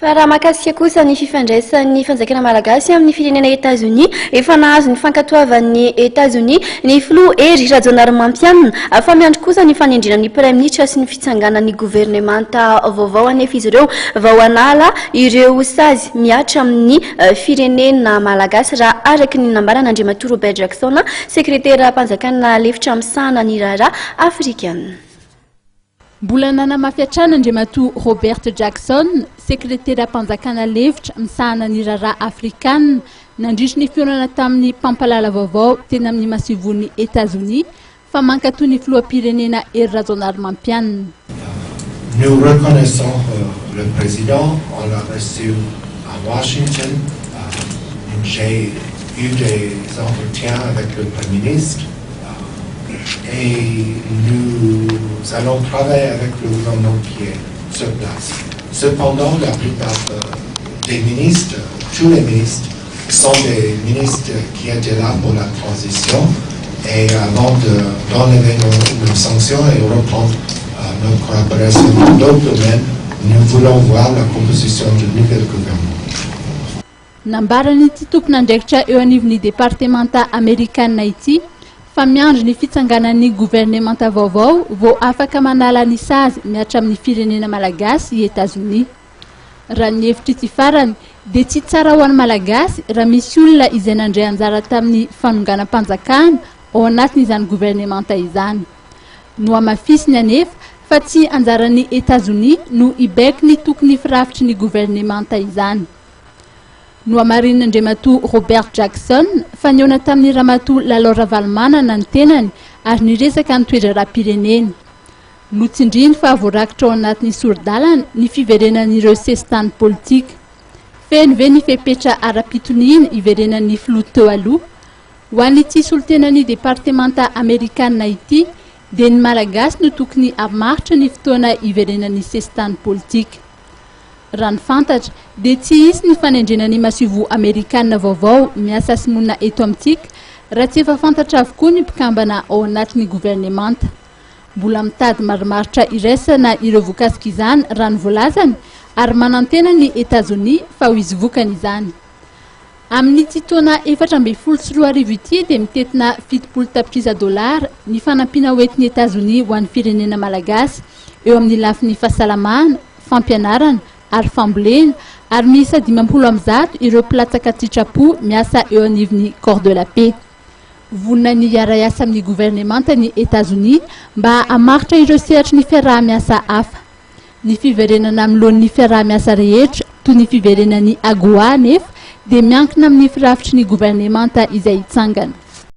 Fa raha mahakasika kosa ny fifandraisan'ny fanjakana malagasy amin'ny firenena États-Unis efa nahazo ny fankatoavan'ny États-Unis ny filoha Hery Rajaonarimampianina fa miandry kosa ny fanendrinan'ny Premier Ministre sy ny fitsanganan'ny gouvernemanta vaovao anefa izy ireo vao hanala ireo sazy miatra amin'ny firenena malagasy raha araky ny nambarana Andriamatoa Robert Jackson sekretera mpanjakana lefitra misahana ny raharaha afrikana. Mbola nanamafiatrana Andriamatoa Robert Jackson, sekretera mpanjakana lefitra misahana ny raharaha afrikana nandritra ny fionana tamin'ny mpampalala vaovao teny amin'ny masivon'ny États-Unis fa mankatoy ny filoham-pirenena Hery Rajaonarimampianina. Nous reconnaissons le président, on l'a reçu à Washington. J'ai eu des entretiens avec le Premier ministre et nous allons travailler avec le gouvernement qui est sur place. Cependant, la plupart des ministres, tous les ministres, sont des ministres qui étaient là pour la transition et avant d'enlever nos sanctions et reprendre notre collaboration dans d'autres domaines, nous voulons voir la composition du nouvel gouvernement. Nambarany ity tompon'andraikitra eo anivon'ny departementa amerikanina ity fa miandry ny fitsanganan'ny gouvernementa vaovao vao afaka manala ny sazy miatra amin'ny firenena malagasy i États-Unis. Raha ny hevitra ity farany dia tsy tsara ho an'ny malagasy raha misy olona izay nandray anjara tamin'ny fanonganam-panjakana ao anatin'izany gouvernementa izany. No amafisiny anefa fa tsy anjaran'ny États-Unis no ibaiko ny tokony firafitry ny gouvernementa izany. No amarin'ny Andriamatoa Robert Jackson fa niona tamin'ny ramatoa Lalora Valmanana ny tenany ary niresaka ny toetra raha-pirenena. Lotsindriny fa voarakitra ao anatin'ny sordalana ny fiverenan'ireo sesitany politika. Feno ve ny fepetra ara-pitoniana iverenan'ny filoha teo aloha. Ho an'ity solontenan'ny departementa amerikanina ity dia ny malagasy no tokony hamaritra ny fotoana iverenan'ny sesitany politika. Raha ny fantatra dia tsy hisy ny fanendrenan'ny masivo amerikanina vaovao miasa sy monina eto amintsika raha tsy efa fantatra avokoa ny mpikambana ao anatin'ny gouvernementa. Mbola mitady marimaritra iraisana ireo voakasika izany raha ny voalazany ary manantena ny États-Unis fa ho izy vokany izany. Amin'ity taona 2014 ity dia mitetina 70 tapitrisa dolara ny fanampiana hoentin'ny États-Unis ho an'ny firenena malagasy eo amin'ny lafin'ny fahasalamana, fampianarana ary fambolena ary miisa 50 ireo mpilatsaka tsitrapo miasa eo anivon'ny corps de la paix. Vonina ny iara-iasa amin'ny gouvernementa ny États-Unis mba hamaritra ireo sehatry ny fiaraha-miasa hafa. Ny fiverenana amin'lohan'ny fiaraha-miasa rehetra toy ny fiverenan'ny AGOA nefa dia miankina amin'ny firafitry ny gouvernementa izay hitsangana.